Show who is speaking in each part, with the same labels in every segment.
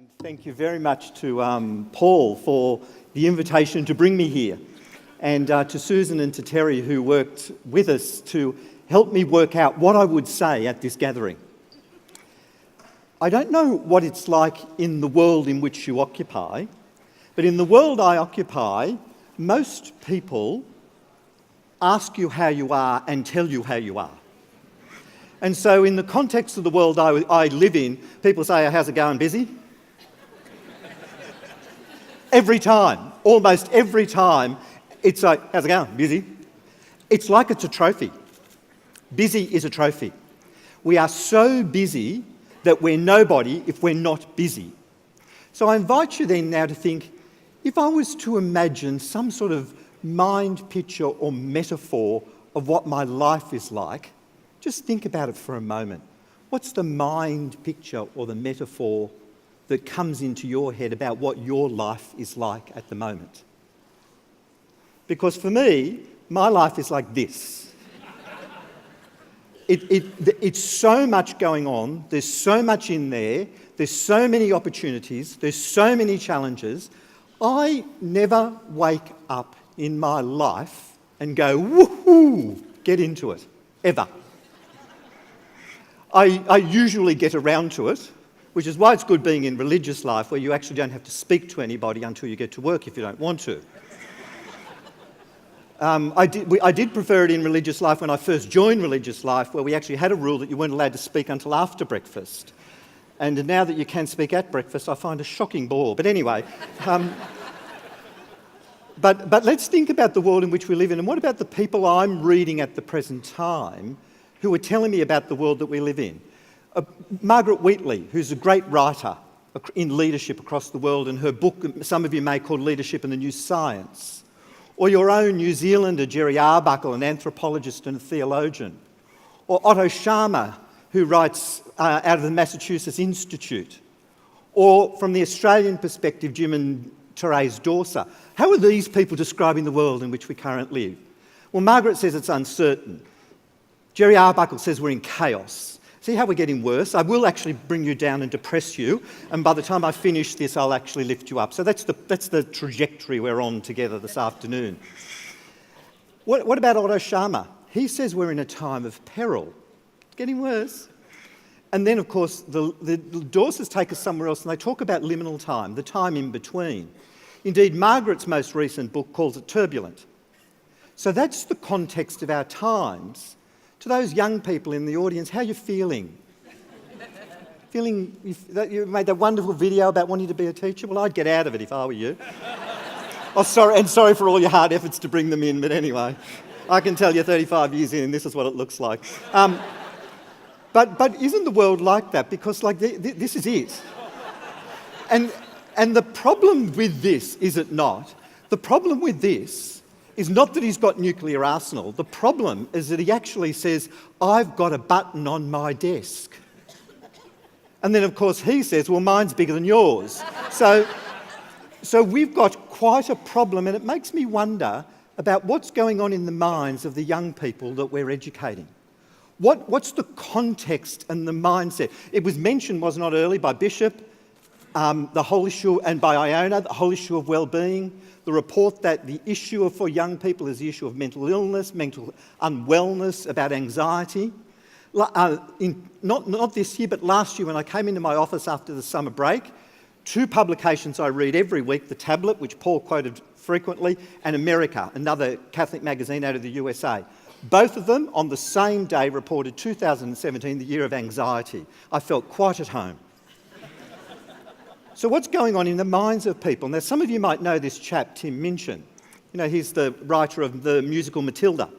Speaker 1: And thank you very much to Paul for the invitation to bring me here, and to Susan and to Terry, who worked with us to help me work out what I would say at this gathering. I don't know what it's like in the world in which you occupy, but in the world I occupy, most people ask you how you are and tell you how you are. And so in the context of the world I live in, people say, how's it going, busy? Every time, almost every time, it's like, how's it going, busy? It's like it's a trophy. Busy is a trophy. We are so busy that we're nobody if we're not busy. So I invite you then now to think, if I was to imagine some sort of mind picture or metaphor of what my life is like, just think about it for a moment. What's the mind picture or the metaphor that comes into your head about what your life is like at the moment? Because for me, my life is like this. It's so much going on, there's so much in there, there's so many opportunities, there's so many challenges. I never wake up in my life and go, woohoo, get into it, ever. I usually get around to it, which is why it's good being in religious life, where you actually don't have to speak to anybody until you get to work if you don't want to. I did prefer it in religious life when I first joined religious life, where we actually had a rule that you weren't allowed to speak until after breakfast. And now that you can speak at breakfast, I find a shocking bore. But anyway, but let's think about the world in which we live in, and what about the people I'm reading at the present time who are telling me about the world that we live in? Margaret Wheatley, who's a great writer in leadership across the world, and her book, some of you may call Leadership and the New Science. Or your own New Zealander, Jerry Arbuckle, an anthropologist and a theologian. Or Otto Scharmer, who writes out of the Massachusetts Institute. Or from the Australian perspective, Jim and Therese Dawser. How are these people describing the world in which we currently live? Well, Margaret says it's uncertain. Jerry Arbuckle says we're in chaos. See how we're getting worse? I will actually bring you down and depress you, and by the time I finish this, I'll actually lift you up. So that's the trajectory we're on together this afternoon. What about Otto Scharmer? He says we're in a time of peril. It's getting worse. And then, of course, the Dawsers take us somewhere else, and they talk about liminal time, the time in between. Indeed, Margaret's most recent book calls it turbulent. So that's the context of our times. To those young people in the audience, how are you feeling? Feeling that you made that wonderful video about wanting to be a teacher? Well, I'd get out of it if I were you. Oh, sorry for all your hard efforts to bring them in, but anyway, I can tell you 35 years in, this is what it looks like. But isn't the world like that? Because this is it. And the problem with this, is it not? The problem with this is not that he's got nuclear arsenal. The problem is that he actually says, I've got a button on my desk. And then, of course, he says, well, mine's bigger than yours. So we've got quite a problem, and it makes me wonder about what's going on in the minds of the young people that we're educating. What's the context and the mindset? It was mentioned, was not early, by Bishop, the whole issue, and by Iona, the whole issue of well-being. The report that the issue for young people is the issue of mental illness, mental unwellness, about anxiety. Not this year, but last year when I came into my office after the summer break, two publications I read every week, The Tablet, which Paul quoted frequently, and America, another Catholic magazine out of the USA. Both of them on the same day reported 2017, the year of anxiety. I felt quite at home. So what's going on in the minds of people? Now, some of you might know this chap, Tim Minchin. You know, he's the writer of the musical Matilda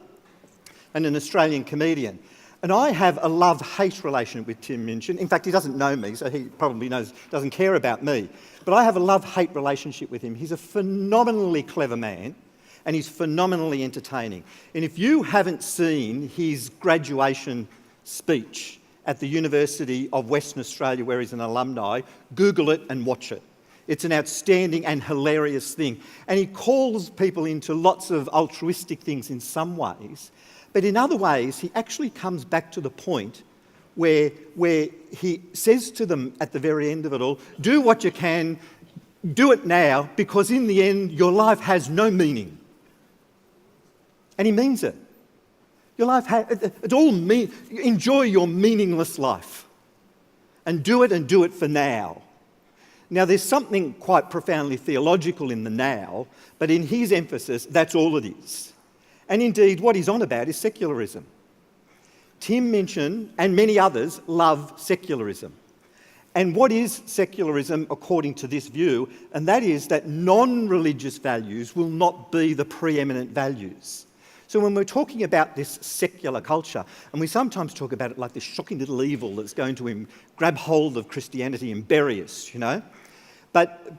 Speaker 1: and an Australian comedian. And I have a love-hate relationship with Tim Minchin. In fact, he doesn't know me, so he probably doesn't care about me. But I have a love-hate relationship with him. He's a phenomenally clever man, and he's phenomenally entertaining. And if you haven't seen his graduation speech at the University of Western Australia, where he's an alumni, Google it and watch it. It's an outstanding and hilarious thing. And he calls people into lots of altruistic things in some ways, but in other ways, he actually comes back to the point where he says to them at the very end of it all, do what you can, do it now, because in the end your life has no meaning. And he means it. Your life enjoy your meaningless life. And do it for now. Now, there's something quite profoundly theological in the now, but in his emphasis, that's all it is. And indeed, what he's on about is secularism. Tim Minchin and many others love secularism. And what is secularism according to this view? And that is that non-religious values will not be the preeminent values. So when we're talking about this secular culture, and we sometimes talk about it like this shocking little evil that's going to grab hold of Christianity and bury us, you know. But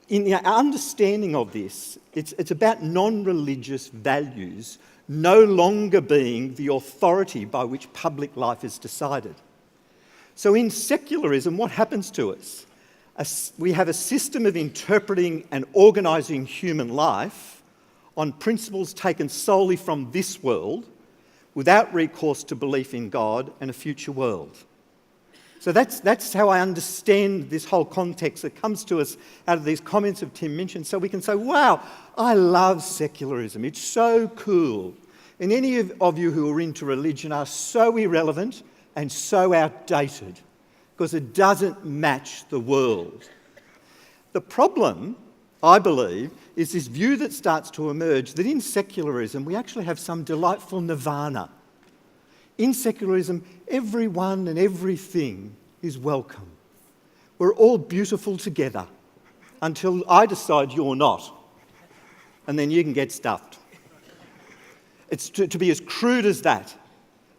Speaker 1: in our understanding of this, it's about non-religious values no longer being the authority by which public life is decided. So in secularism, what happens to us? We have a system of interpreting and organising human life on principles taken solely from this world without recourse to belief in God and a future world. So that's how I understand this whole context that comes to us out of these comments of Tim Minchin. So we can say, wow, I love secularism. It's so cool. And any of you who are into religion are so irrelevant and so outdated because it doesn't match the world. The problem, I believe, is this view that starts to emerge that in secularism we actually have some delightful nirvana. In secularism, everyone and everything is welcome. We're all beautiful together until I decide you're not, and then you can get stuffed. It's to be as crude as that,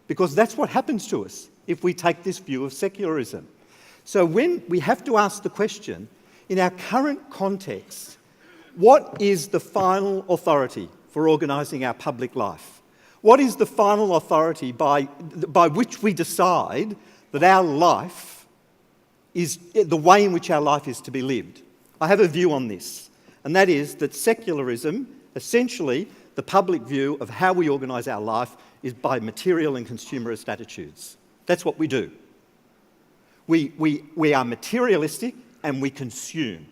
Speaker 1: because that's what happens to us if we take this view of secularism. So when we have to ask the question, in our current context, what is the final authority for organising our public life? What is the final authority by which we decide that our life is the way in which our life is to be lived? I have a view on this, and that is that secularism, essentially the public view of how we organise our life, is by material and consumerist attitudes. That's what we do. We are materialistic and we consume.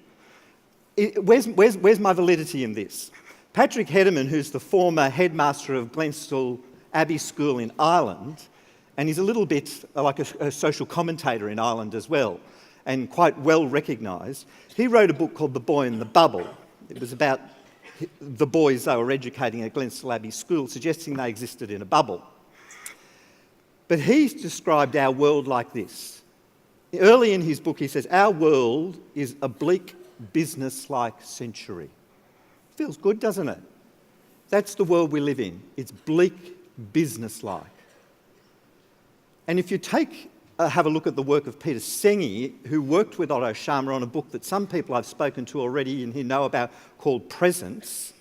Speaker 1: Where's my validity in this? Patrick Hederman, who's the former headmaster of Glenstal Abbey School in Ireland, and he's a little bit like a social commentator in Ireland as well, and quite well recognised, he wrote a book called The Boy in the Bubble. It was about the boys they were educating at Glenstal Abbey School, suggesting they existed in a bubble. But he's described our world like this. Early in his book, he says, our world is a bleak, business-like century. Feels good, doesn't it? That's the world we live in. It's bleak, business-like. And if you have a look at the work of Peter Senge, who worked with Otto Scharmer on a book that some people I've spoken to already and who know about called Presence,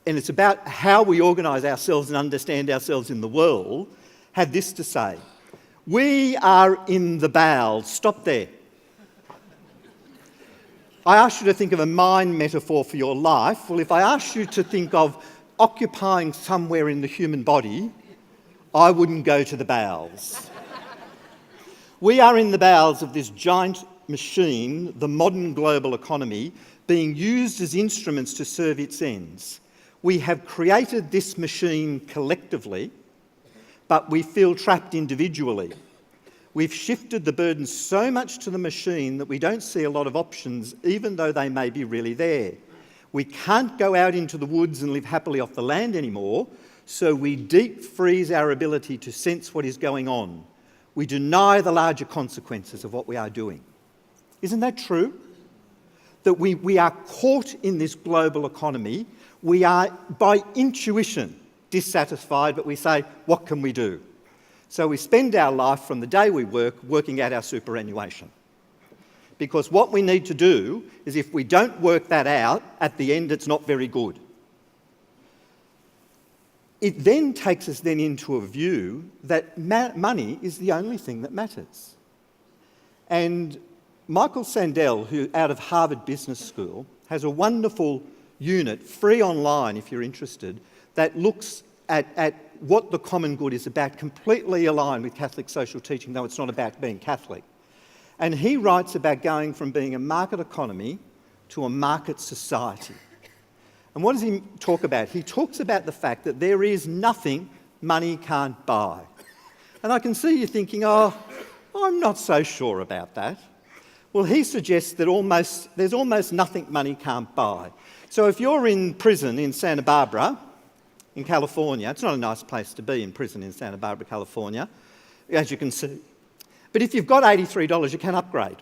Speaker 1: and it's about how we organise ourselves and understand ourselves in the world, had this to say: we are in the bowels. Stop there. I asked you to think of a mind metaphor for your life. Well, if I asked you to think of occupying somewhere in the human body, I wouldn't go to the bowels. We are in the bowels of this giant machine, the modern global economy, being used as instruments to serve its ends. We have created this machine collectively, but we feel trapped individually. We've shifted the burden so much to the machine that we don't see a lot of options, even though they may be really there. We can't go out into the woods and live happily off the land anymore, so we deep freeze our ability to sense what is going on. We deny the larger consequences of what we are doing. Isn't that true? That we are caught in this global economy. We are, by intuition, dissatisfied, but we say, what can we do? So we spend our life from the day we work working out our superannuation. Because what we need to do is, if we don't work that out, at the end it's not very good. It then takes us then into a view that money is the only thing that matters. And Michael Sandel, who out of Harvard Business School, has a wonderful unit, free online if you're interested, that looks at what the common good is about, completely aligned with Catholic social teaching, though it's not about being Catholic. And he writes about going from being a market economy to a market society. And what does he talk about? He talks about the fact that there is nothing money can't buy. And I can see you thinking, oh, I'm not so sure about that. Well, he suggests that there's almost nothing money can't buy. So if you're in prison in Santa Barbara, in California, it's not a nice place to be in prison in Santa Barbara, California, as you can see. But if you've got $83, you can upgrade.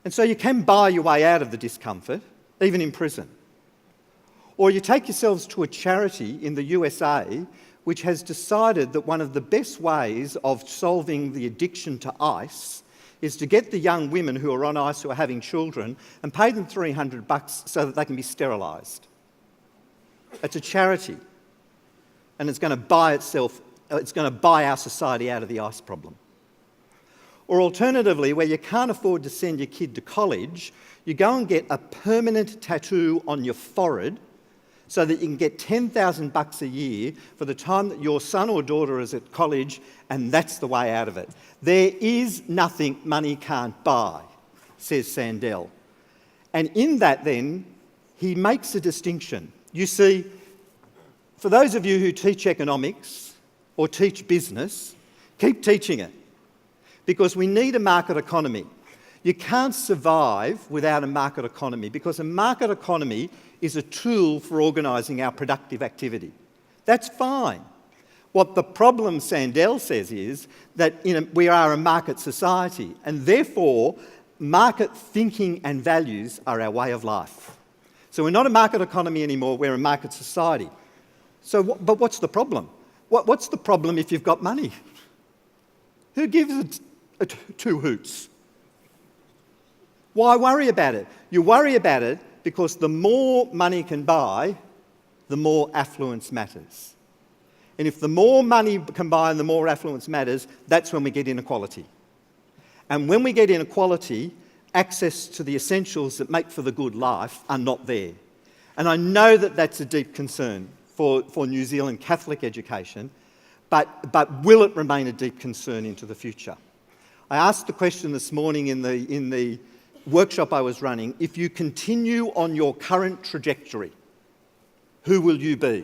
Speaker 1: And so you can buy your way out of the discomfort, even in prison. Or you take yourselves to a charity in the USA which has decided that one of the best ways of solving the addiction to ice is to get the young women who are on ice who are having children and pay them $300 so that they can be sterilised. It's a charity, and it's going to buy our society out of the ice problem. Or alternatively, where you can't afford to send your kid to college, you go and get a permanent tattoo on your forehead so that you can get $10,000 a year for the time that your son or daughter is at college, and that's the way out of it. There is nothing money can't buy, says Sandel. And in that then, he makes a distinction. You see, for those of you who teach economics or teach business, keep teaching it, because we need a market economy. You can't survive without a market economy, because a market economy is a tool for organising our productive activity. That's fine. What the problem, Sandel says, is that we are a market society, and therefore market thinking and values are our way of life. So we're not a market economy anymore, we're a market society. But what's the problem? What's the problem if you've got money? Who gives two hoots? Why worry about it? You worry about it because the more money can buy, the more affluence matters. And if the more money can buy and the more affluence matters, that's when we get inequality. And when we get inequality, access to the essentials that make for the good life are not there. And I know that that's a deep concern for New Zealand Catholic education, but will it remain a deep concern into the future? I asked the question this morning in the workshop I was running, if you continue on your current trajectory, who will you be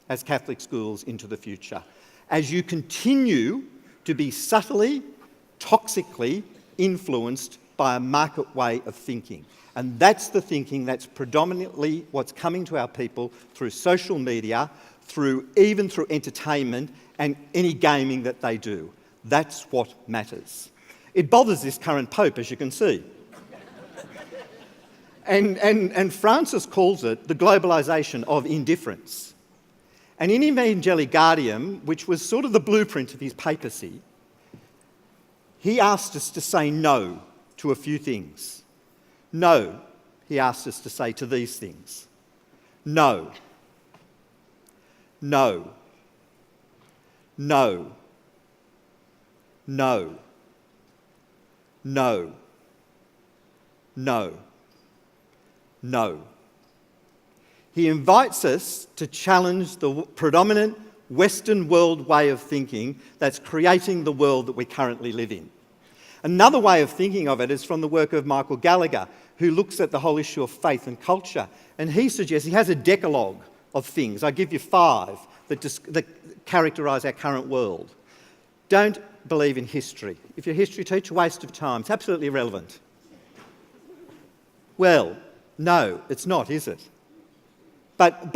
Speaker 1: as Catholic schools into the future? As you continue to be subtly, toxically influenced by a market way of thinking. And that's the thinking that's predominantly what's coming to our people through social media, even through entertainment and any gaming that they do. That's what matters. It bothers this current Pope, as you can see. And Francis calls it the globalisation of indifference. And in Evangelii Gaudium, which was sort of the blueprint of his papacy, he asked us to say no to a few things. No, he asked us to say to these things. No. No. No. No. No. No. No. He invites us to challenge the predominant Western world way of thinking that's creating the world that we currently live in. Another way of thinking of it is from the work of Michael Gallagher, who looks at the whole issue of faith and culture. And he suggests, he has a decalogue of things. I give you 5 that characterise our current world. Don't believe in history. If you're a history teacher, waste of time. It's absolutely irrelevant. Well, no, it's not, is it? But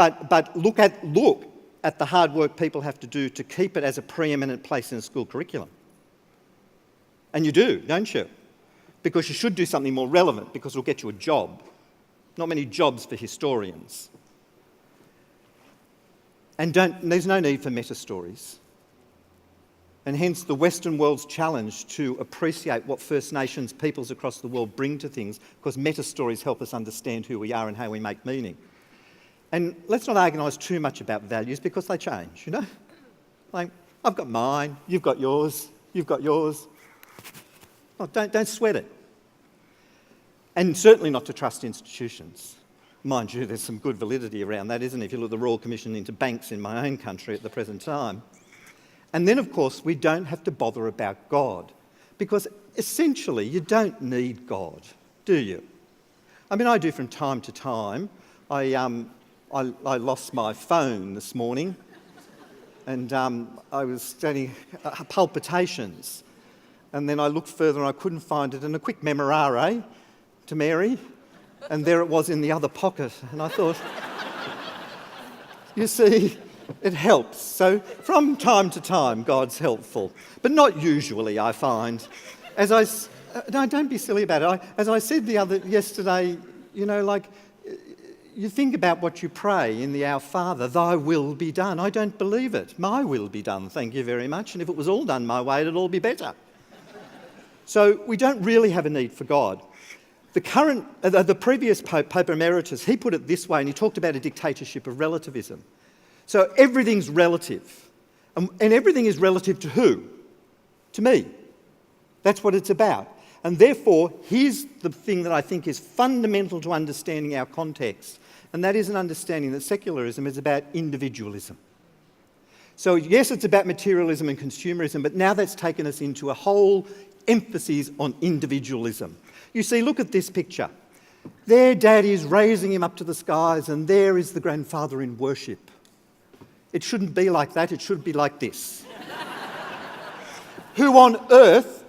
Speaker 1: look at the hard work people have to do to keep it as a preeminent place in a school curriculum. And you do, don't you? Because you should do something more relevant, because it'll get you a job. Not many jobs for historians. And there's no need for meta-stories. And hence the Western world's challenge to appreciate what First Nations peoples across the world bring to things, because meta-stories help us understand who we are and how we make meaning. And let's not agonise too much about values, because they change, you know? Like, I've got mine, you've got yours, you've got yours. Oh, don't sweat it. And certainly not to trust institutions. Mind you, there's some good validity around that, isn't it? If you look at the Royal Commission into banks in my own country at the present time. And then, of course, we don't have to bother about God, because essentially you don't need God, do you? I mean, I do from time to time. I lost my phone this morning, and I was getting palpitations. And then I looked further and I couldn't find it, and a quick memorare to Mary, and there it was in the other pocket. And I thought, you see, it helps. So from time to time, God's helpful, but not usually, I find. No, don't be silly about it. As I said yesterday, you know, like, you think about what you pray in the Our Father, thy will be done. I don't believe it. My will be done, thank you very much. And if it was all done my way, it'd all be better. So we don't really have a need for God. The previous Pope, Pope Emeritus, he put it this way, and he talked about a dictatorship of relativism. So everything's relative. And everything is relative to who? To me. That's what it's about. And therefore, here's the thing that I think is fundamental to understanding our context, and that is an understanding that secularism is about individualism. So yes, it's about materialism and consumerism, but now that's taken us into a whole emphasis on individualism. You see, look at this picture. There, Daddy is raising him up to the skies, and there is the grandfather in worship. It shouldn't be like that, it should be like this. Who on earth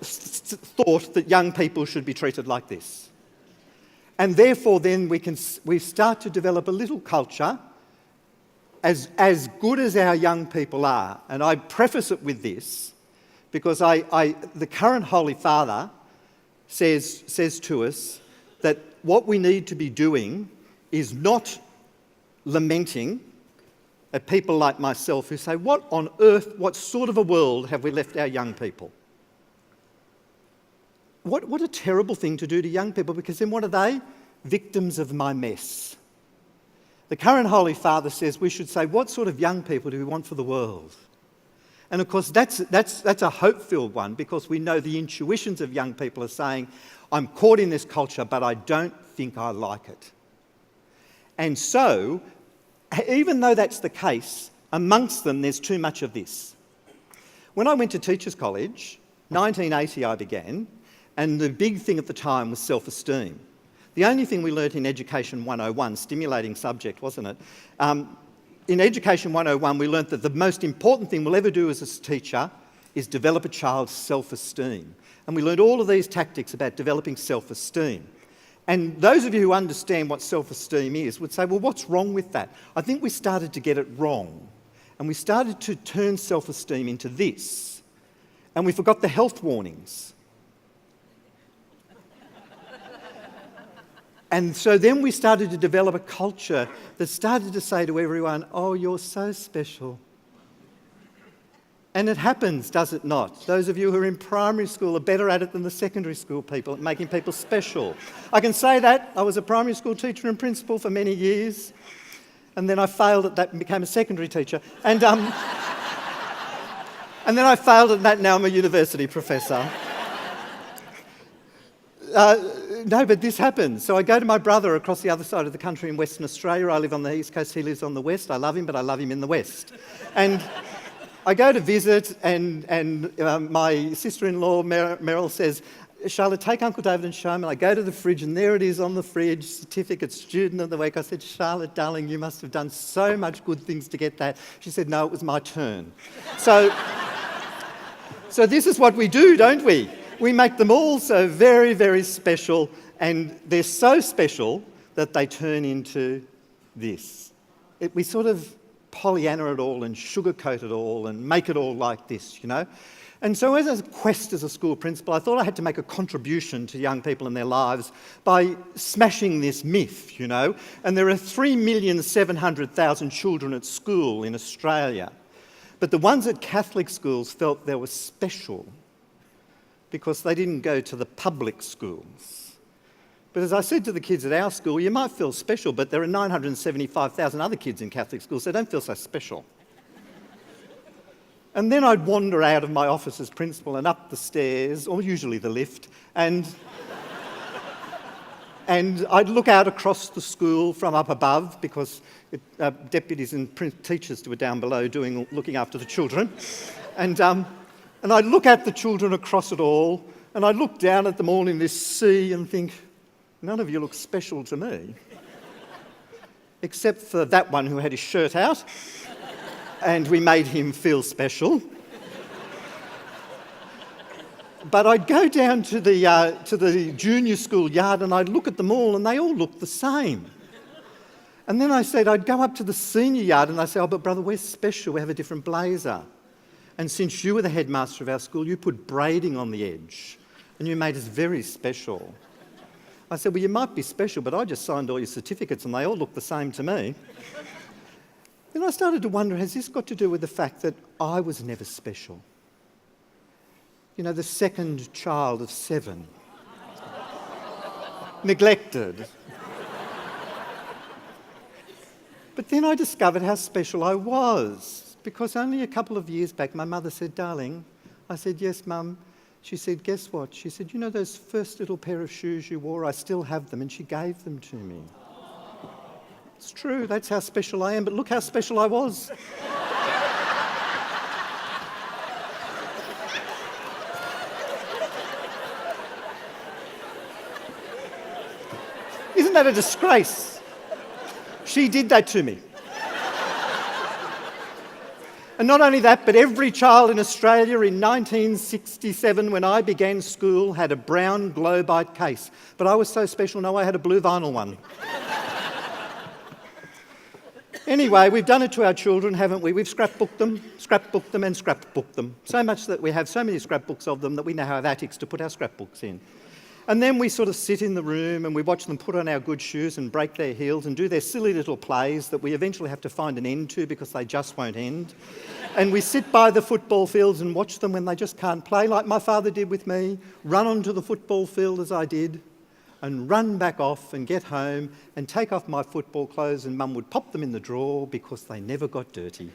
Speaker 1: thought that young people should be treated like this? And therefore then we start to develop a little culture as good as our young people are. And I preface it with this because the current Holy Father says to us that what we need to be doing is not lamenting at people like myself who say, what on earth, what sort of a world have we left our young people? What a terrible thing to do to young people, because then what are they? Victims of my mess. The current Holy Father says we should say, what sort of young people do we want for the world? And of course, that's a hope-filled one, because we know the intuitions of young people are saying, I'm caught in this culture, but I don't think I like it. And so, even though that's the case, amongst them there's too much of this. When I went to Teachers College, 1980 I began, and the big thing at the time was self-esteem. The only thing we learnt in Education 101, stimulating subject, wasn't it? In Education 101 we learnt that the most important thing we'll ever do as a teacher is develop a child's self-esteem. And we learned all of these tactics about developing self-esteem. And those of you who understand what self-esteem is would say, well, what's wrong with that? I think we started to get it wrong. And we started to turn self-esteem into this. And we forgot the health warnings. And so then we started to develop a culture that started to say to everyone, oh, you're so special. And it happens, does it not? Those of you who are in primary school are better at it than the secondary school people, at making people special. I can say that. I was a primary school teacher and principal for many years, and then I failed at that and became a secondary teacher. And then I failed at that, now I'm a university professor. No, but this happens. So I go to my brother across the other side of the country in Western Australia. I live on the east coast, he lives on the west. I love him, but I love him in the west. And I go to visit, and my sister-in-law, Meryl, says, Charlotte, take Uncle David and show him. And I go to the fridge, and there it is on the fridge, certificate, student of the week. I said, Charlotte, darling, you must have done so much good things to get that. She said, no, it was my turn. So this is what we do, don't we? We make them all so very, very special, and they're so special that they turn into this. We sort of Pollyanna it all and sugarcoat it all and make it all like this, you know. And so as a quest as a school principal, I thought I had to make a contribution to young people in their lives by smashing this myth, you know. And there are 3,700,000 children at school in Australia. But the ones at Catholic schools felt they were special because they didn't go to the public schools. But as I said to the kids at our school, you might feel special, but there are 975,000 other kids in Catholic schools, so don't feel so special. And then I'd wander out of my office as principal and up the stairs, or usually the lift, and And I'd look out across the school from up above because deputies and teachers were down below looking after the children. And I'd look at the children across it all, and I'd look down at them all in this sea and think, none of you look special to me. Except for that one who had his shirt out, and we made him feel special. But I'd go down to the junior school yard and I'd look at them all and they all looked the same. And then I'd go up to the senior yard and I'd say, oh, but brother, we're special, we have a different blazer. And since you were the headmaster of our school, you put braiding on the edge and you made us very special. I said, well, you might be special, but I just signed all your certificates and they all look the same to me. Then I started to wonder, has this got to do with the fact that I was never special? You know, the second child of 7. Neglected. But then I discovered how special I was, because only a couple of years back my mother said, darling, I said, yes, Mum. She said, guess what? She said, you know those first little pair of shoes you wore? I still have them, and she gave them to me. It's true, that's how special I am, but look how special I was. Isn't that a disgrace? She did that to me. And not only that, but every child in Australia in 1967, when I began school, had a brown Globite case. But I was so special, no, I had a blue vinyl one. Anyway, we've done it to our children, haven't we? We've scrapbooked them, and scrapbooked them. So much that we have so many scrapbooks of them that we now have attics to put our scrapbooks in. And then we sort of sit in the room and we watch them put on our good shoes and break their heels and do their silly little plays that we eventually have to find an end to because they just won't end. And we sit by the football fields and watch them when they just can't play, like my father did with me, run onto the football field as I did, and run back off and get home and take off my football clothes, and Mum would pop them in the drawer because they never got dirty.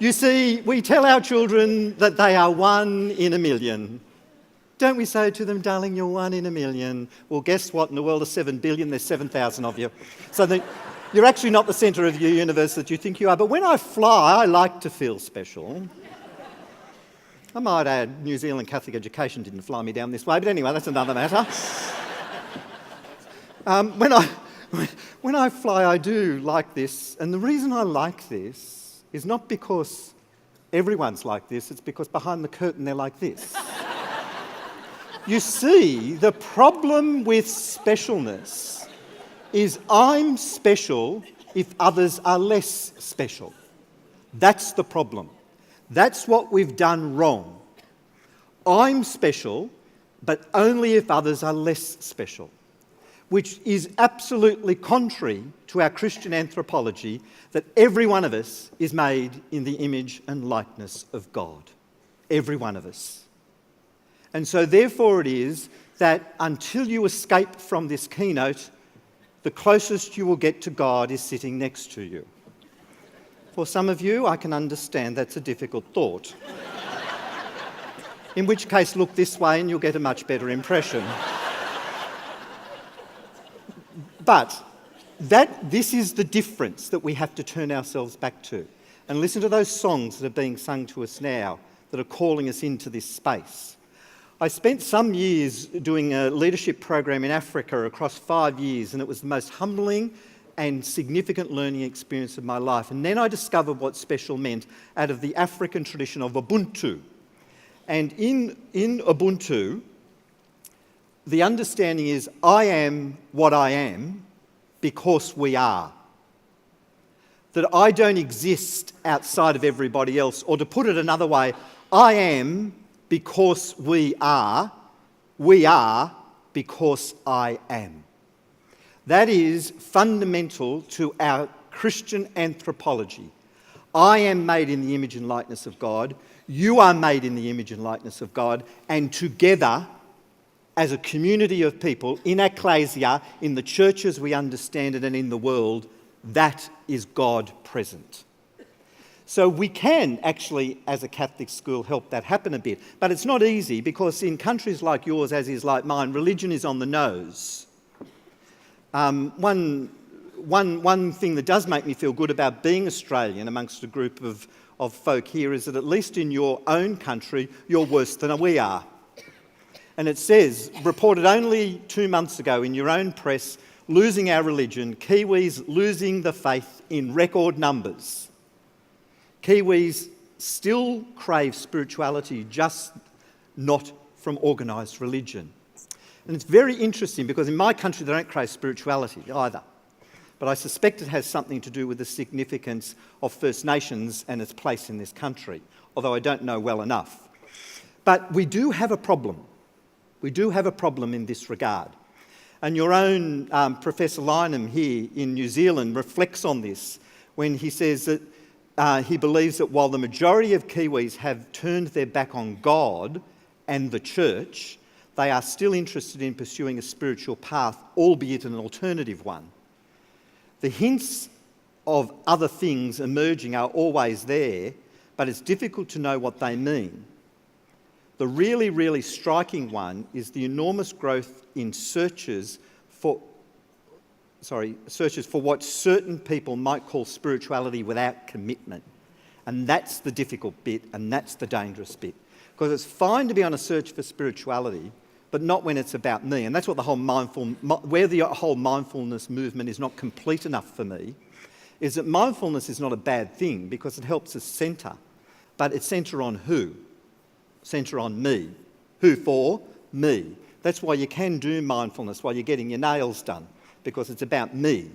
Speaker 1: You see, we tell our children that they are 1 in a million. Don't we say to them, darling, you're 1 in a million? Well, guess what? In the world of 7 billion, there's 7,000 of you. So you're actually not the centre of your universe that you think you are. But when I fly, I like to feel special. I might add, New Zealand Catholic education didn't fly me down this way, but anyway, that's another matter. When I fly, I do like this, and the reason I like this is not because everyone's like this, it's because behind the curtain they're like this. You see, the problem with specialness is I'm special if others are less special. That's the problem. That's what we've done wrong. I'm special, but only if others are less special, which is absolutely contrary to our Christian anthropology that every one of us is made in the image and likeness of God. Every one of us. And so therefore it is that until you escape from this keynote, the closest you will get to God is sitting next to you. For some of you, I can understand that's a difficult thought. In which case, look this way and you'll get a much better impression. But this is the difference that we have to turn ourselves back to. And listen to those songs that are being sung to us now that are calling us into this space. I spent some years doing a leadership program in Africa across 5 years, and it was the most humbling and significant learning experience of my life. And then I discovered what special meant out of the African tradition of Ubuntu. And in Ubuntu, the understanding is, I am what I am because we are. That I don't exist outside of everybody else. Or to put it another way, I am because we are because I am. That is fundamental to our Christian anthropology. I am made in the image and likeness of God. You are made in the image and likeness of God. And together, as a community of people, in ecclesia, in the church as we understand it and in the world, that is God present. So we can actually, as a Catholic school, help that happen a bit. But it's not easy because in countries like yours, as is like mine, religion is on the nose. One thing that does make me feel good about being Australian amongst a group of folk here is that at least in your own country, you're worse than we are. And it says, reported only 2 months ago in your own press, losing our religion, Kiwis losing the faith in record numbers. Kiwis still crave spirituality, just not from organised religion. And it's very interesting because in my country they don't crave spirituality either. But I suspect it has something to do with the significance of First Nations and its place in this country, although I don't know well enough. But we do have a problem. We do have a problem in this regard. And your own Professor Lynham here in New Zealand reflects on this when he says that he believes that while the majority of Kiwis have turned their back on God and the church, they are still interested in pursuing a spiritual path, albeit an alternative one. The hints of other things emerging are always there, but it's difficult to know what they mean. The really, really striking one is the enormous growth in searches for what certain people might call spirituality without commitment. And that's the difficult bit, and that's the dangerous bit. Because it's fine to be on a search for spirituality, but not when it's about me. And that's what the whole mindfulness movement is not complete enough for me, is that mindfulness is not a bad thing because it helps us centre. But it's centre on who? Centre on me. Who for? Me. That's why you can do mindfulness while you're getting your nails done, because it's about me.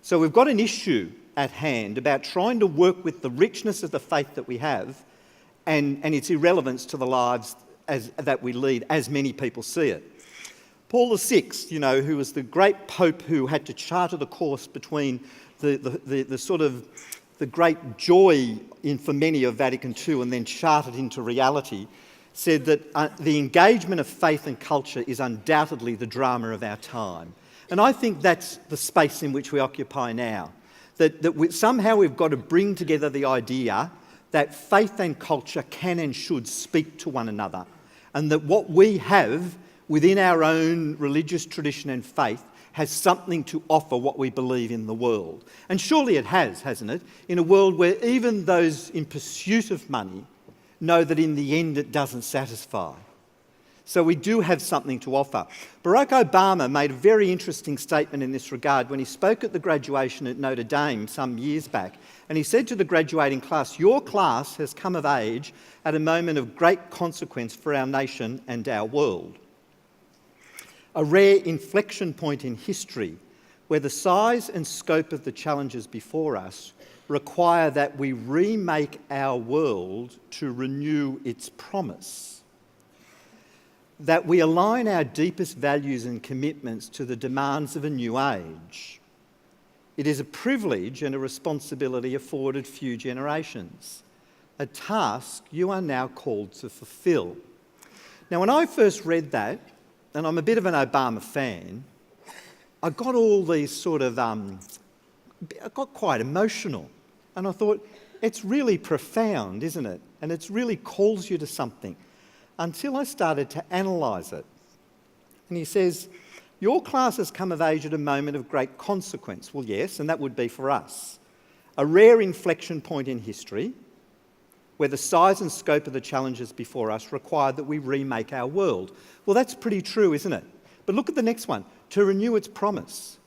Speaker 1: So we've got an issue at hand about trying to work with the richness of the faith that we have and its irrelevance to the lives that we lead, as many people see it. Paul VI, who was the great pope who had to charter the course between the great joy for many of Vatican II and then chartered into reality, said that the engagement of faith and culture is undoubtedly the drama of our time. And I think that's the space in which we occupy now. Somehow we've got to bring together the idea that faith and culture can and should speak to one another, and that what we have within our own religious tradition and faith has something to offer what we believe in the world. And surely it has, hasn't it? In a world where even those in pursuit of money know that in the end it doesn't satisfy. So we do have something to offer. Barack Obama made a very interesting statement in this regard when he spoke at the graduation at Notre Dame some years back. And he said to the graduating class, "Your class has come of age at a moment of great consequence for our nation and our world. A rare inflection point in history where the size and scope of the challenges before us require that we remake our world to renew its promise. That we align our deepest values and commitments to the demands of a new age. It is a privilege and a responsibility afforded few generations, a task you are now called to fulfil." Now, when I first read that, and I'm a bit of an Obama fan, I got all these I got quite emotional. And I thought, it's really profound, isn't it? And it really calls you to something. Until I started to analyse it. And he says, "Your class has come of age at a moment of great consequence." Well, yes, and that would be for us. A rare inflection point in history where the size and scope of the challenges before us require that we remake our world. Well, that's pretty true, isn't it? But look at the next one. To renew its promise.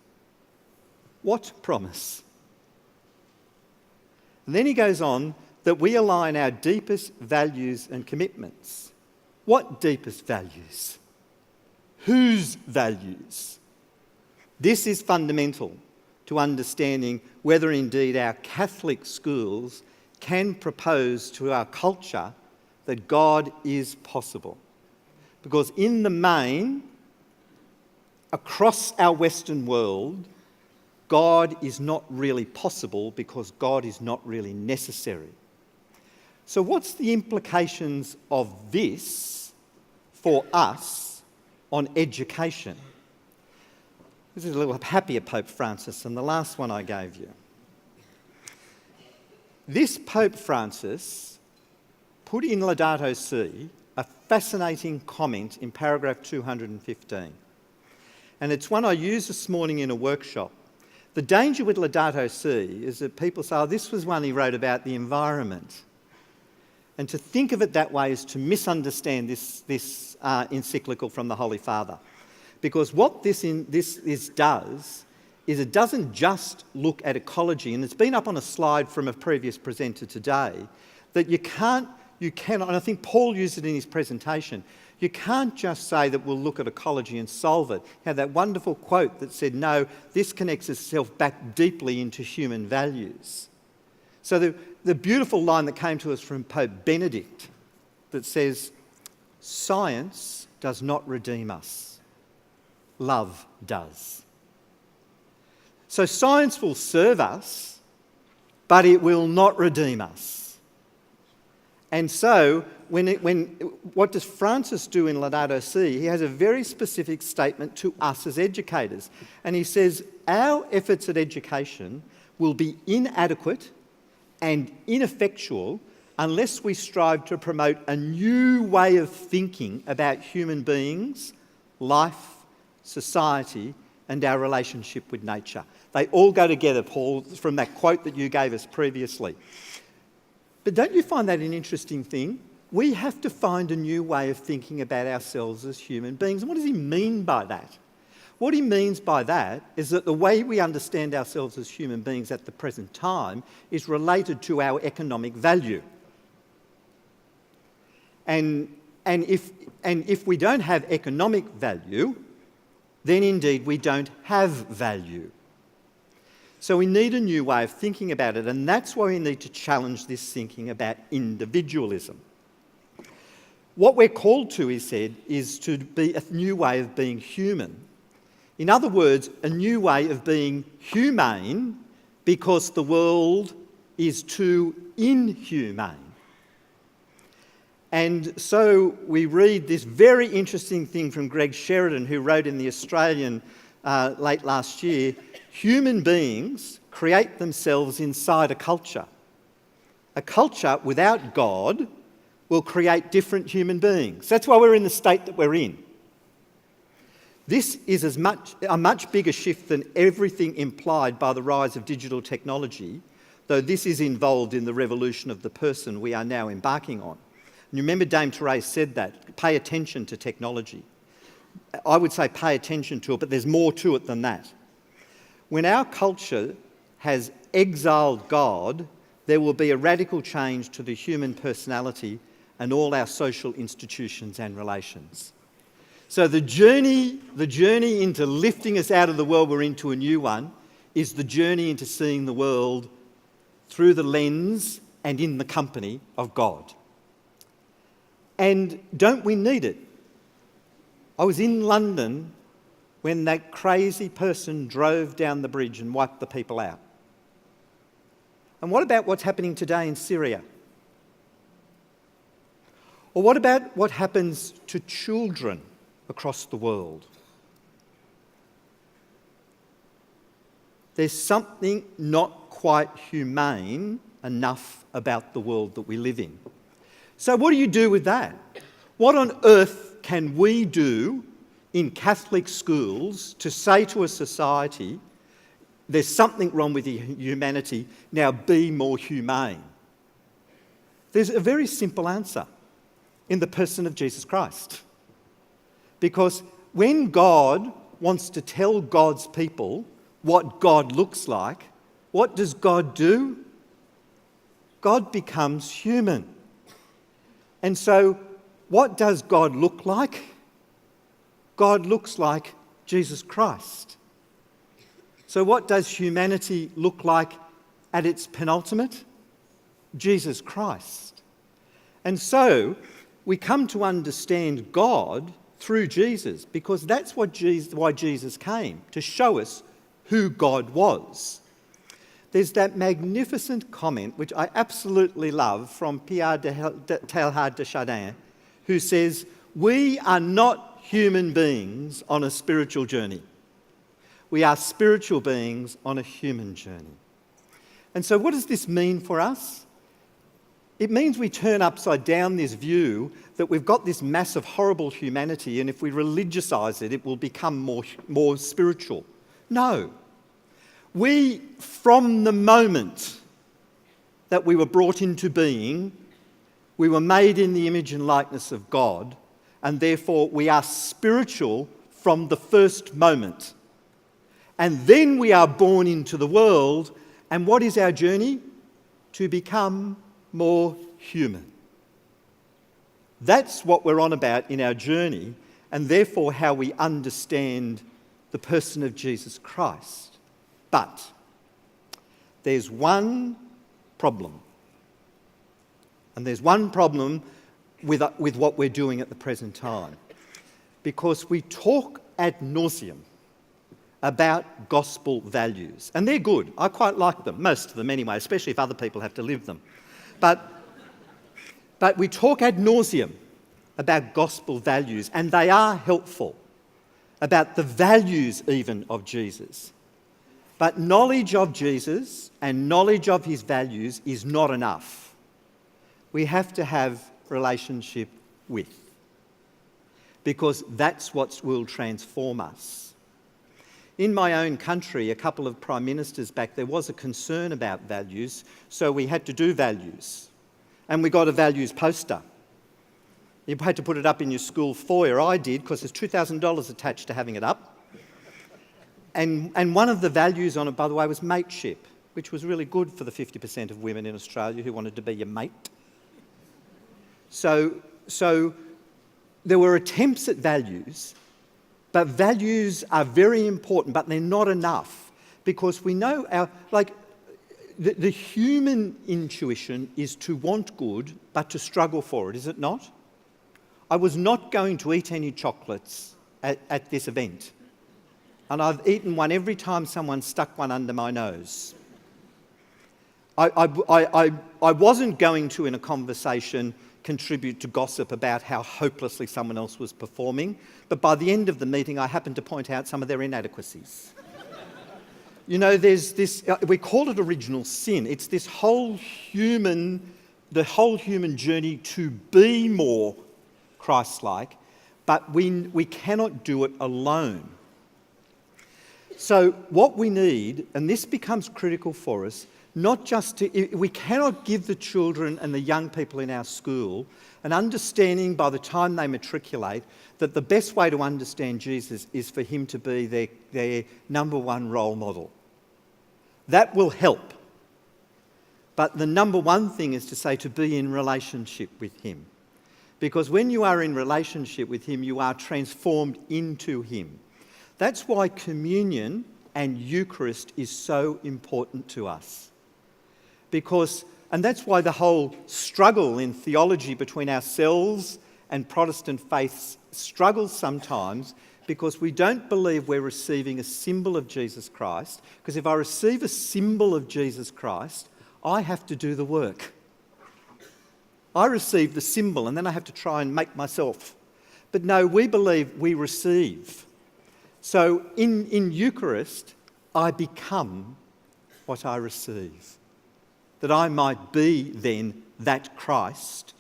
Speaker 1: What promise? And then he goes on, that we align our deepest values and commitments. What deepest values? Whose values? This is fundamental to understanding whether indeed our Catholic schools can propose to our culture that God is possible. Because in the main, across our Western world, God is not really possible because God is not really necessary. So what's the implications of this for us on education? This is a little happier Pope Francis than the last one I gave you. This Pope Francis put in Laudato Si a fascinating comment in paragraph 215. And it's one I used this morning in a workshop. The danger with Laudato Si is that people say, oh, this was one he wrote about the environment. And to think of it that way is to misunderstand this encyclical from the Holy Father. Because what this does is it doesn't just look at ecology, and it's been up on a slide from a previous presenter today, that you cannot, and I think Paul used it in his presentation, you can't just say that we'll look at ecology and solve it. Had that wonderful quote that said, no, this connects itself back deeply into human values. So the beautiful line that came to us from Pope Benedict that says, science does not redeem us, love does. So science will serve us, but it will not redeem us. And so what does Francis do in Laudato Si? He has a very specific statement to us as educators. And he says, our efforts at education will be inadequate and ineffectual unless we strive to promote a new way of thinking about human beings, life, society, and our relationship with nature. They all go together, Paul, from that quote that you gave us previously. But don't you find that an interesting thing? We have to find a new way of thinking about ourselves as human beings. And what does he mean by that? What he means by that is that the way we understand ourselves as human beings at the present time is related to our economic value. And if we don't have economic value, then indeed we don't have value. So we need a new way of thinking about it, and that's why we need to challenge this thinking about individualism. What we're called to, he said, is to be a new way of being human. In other words, a new way of being humane because the world is too inhumane. And so we read this very interesting thing from Greg Sheridan, who wrote in The Australian late last year, human beings create themselves inside a culture. A culture without God will create different human beings. That's why we're in the state that we're in. This is a much bigger shift than everything implied by the rise of digital technology, though this is involved in the revolution of the person we are now embarking on. And you remember Dame Therese said that, pay attention to technology. I would say pay attention to it, but there's more to it than that. When our culture has exiled God, there will be a radical change to the human personality and all our social institutions and relations. So the journey into lifting us out of the world we're into a new one is the journey into seeing the world through the lens and in the company of God. And don't we need it? I was in London when that crazy person drove down the bridge and wiped the people out. And what about what's happening today in Syria? Or what about what happens to children across the world? There's something not quite humane enough about the world that we live in. So what do you do with that? What on earth can we do in Catholic schools to say to a society, there's something wrong with humanity, now be more humane? There's a very simple answer in the person of Jesus Christ. Because when God wants to tell God's people what God looks like, what does God do? God becomes human. And so what does God look like? God looks like Jesus Christ. So what does humanity look like at its penultimate? Jesus Christ. And so we come to understand God through Jesus, because that's why Jesus came, to show us who God was. There's that magnificent comment, which I absolutely love, from Pierre Teilhard de Chardin, who says, we are not human beings on a spiritual journey. We are spiritual beings on a human journey. And so what does this mean for us? It means we turn upside down this view that we've got this massive, horrible humanity, and if we religiousize it, it will become more spiritual. No. We, from the moment that we were brought into being, we were made in the image and likeness of God, and therefore we are spiritual from the first moment. And then we are born into the world, and what is our journey? To become more human. That's what we're on about in our journey, and therefore how we understand the person of Jesus Christ. But there's one problem. And there's one problem with what we're doing at the present time. Because we talk ad nauseum about gospel values. And they're good. I quite like them, most of them anyway, especially if other people have to live them. But we talk ad nauseum about gospel values, and they are helpful, about the values even of Jesus. But knowledge of Jesus and knowledge of his values is not enough. We have to have relationship with, because that's what will transform us. In my own country, a couple of prime ministers back, there was a concern about values, so we had to do values. And we got a values poster. You had to put it up in your school foyer. I did, because there's $2,000 attached to having it up. And one of the values on it, by the way, was mateship, which was really good for the 50% of women in Australia who wanted to be your mate. So there were attempts at values, but values are very important, but they're not enough, because we know the human intuition is to want good, but to struggle for it, is it not? I was not going to eat any chocolates at this event, and I've eaten one every time someone stuck one under my nose. I wasn't going to, in a conversation, contribute to gossip about how hopelessly someone else was performing, but by the end of the meeting I happened to point out some of their inadequacies. You know, there's this, we call it original sin. It's this the whole human journey to be more Christ-like, but we cannot do it alone. So what we need, and this becomes critical for us, not just we cannot give the children and the young people in our school an understanding by the time they matriculate that the best way to understand Jesus is for him to be their number one role model. That will help. But the number one thing is to say to be in relationship with him. Because when you are in relationship with him, you are transformed into him. That's why communion and Eucharist is so important to us. And that's why the whole struggle in theology between ourselves and Protestant faiths struggles sometimes, because we don't believe we're receiving a symbol of Jesus Christ. Because if I receive a symbol of Jesus Christ, I have to do the work. I receive the symbol and then I have to try and make myself. But no, we believe we receive. So in Eucharist, I become what I receive, that I might be then that Christ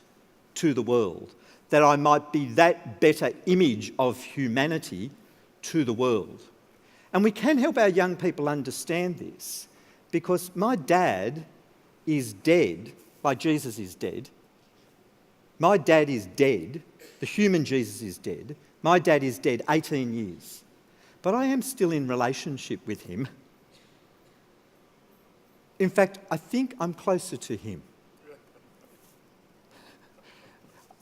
Speaker 1: to the world, that I might be that better image of humanity to the world. And we can help our young people understand this, because my dad is dead, like Jesus is dead. My dad is dead. The human Jesus is dead. My dad is dead 18 years. But I am still in relationship with him. In fact, I think I'm closer to him.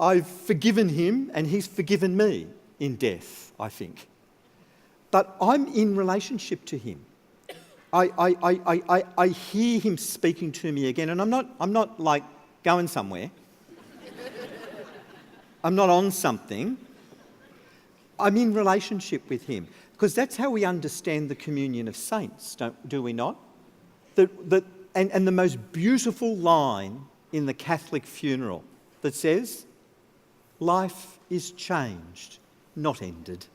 Speaker 1: I've forgiven him and he's forgiven me in death, I think. But I'm in relationship to him. I hear him speaking to me again, and I'm not like going somewhere. I'm not on something. I'm in relationship with him, because that's how we understand the communion of saints, do we not? And the most beautiful line in the Catholic funeral that says, life is changed, not ended.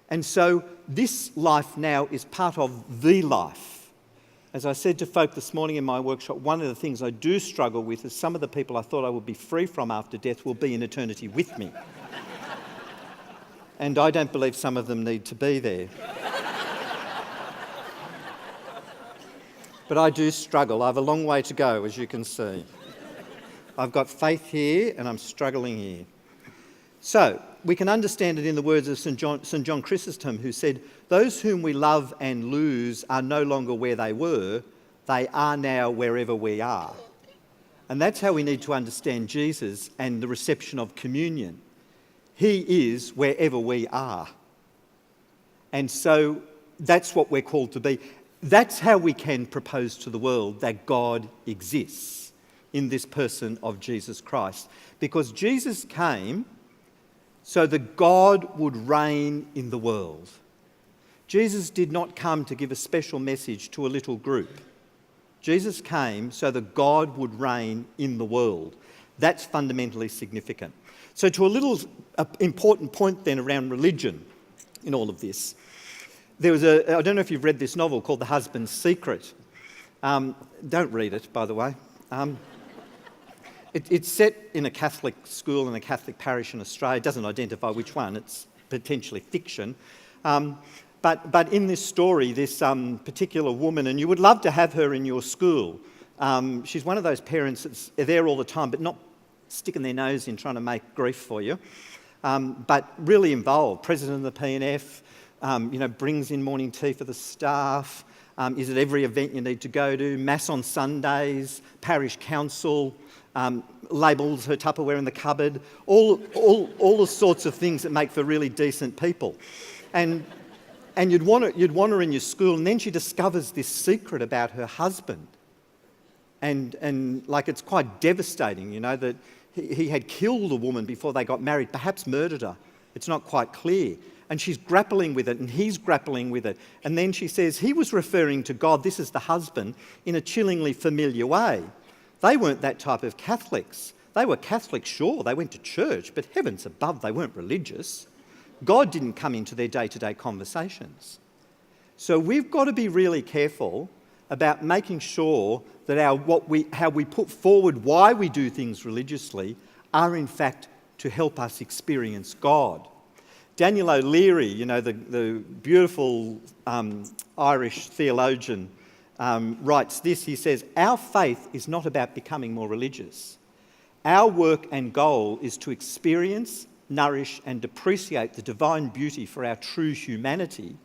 Speaker 1: And so this life now is part of the life. As I said to folk this morning in my workshop, one of the things I do struggle with is some of the people I thought I would be free from after death will be in eternity with me. And I don't believe some of them need to be there. But I do struggle. I have a long way to go, as you can see. I've got faith here and I'm struggling here. So, we can understand it in the words of St. John Chrysostom, who said, "Those whom we love and lose are no longer where they were, they are now wherever we are." And that's how we need to understand Jesus and the reception of communion. He is wherever we are. And so that's what we're called to be. That's how we can propose to the world that God exists in this person of Jesus Christ. Because Jesus came so that God would reign in the world. Jesus did not come to give a special message to a little group. Jesus came so that God would reign in the world. That's fundamentally significant. So to a little important point then around religion in all of this. There was I don't know if you've read this novel called The Husband's Secret. Don't read it, by the way. It's set in a Catholic school in a Catholic parish in Australia. It doesn't identify which one. It's potentially fiction. But in this story, this particular woman, and you would love to have her in your school. She's one of those parents that's there all the time, but not sticking their nose in trying to make grief for you. But really involved. President of the PNF, brings in morning tea for the staff. Is at every event you need to go to. Mass on Sundays. Parish council. Labels her Tupperware in the cupboard, all the sorts of things that make for really decent people. And you'd want her in your school, and then she discovers this secret about her husband. And like it's quite devastating, that he had killed a woman before they got married, perhaps murdered her. It's not quite clear. And she's grappling with it, and he's grappling with it. And then she says he was referring to God, this is the husband, in a chillingly familiar way. They weren't that type of Catholics. They were Catholics, sure, they went to church, but heavens above, they weren't religious. God didn't come into their day-to-day conversations. So we've got to be really careful about making sure that how we put forward why we do things religiously are in fact to help us experience God. Daniel O'Leary, the beautiful Irish theologian, writes this. He says, "Our faith is not about becoming more religious. Our work and goal is to experience, nourish and appreciate the divine beauty for our true humanity,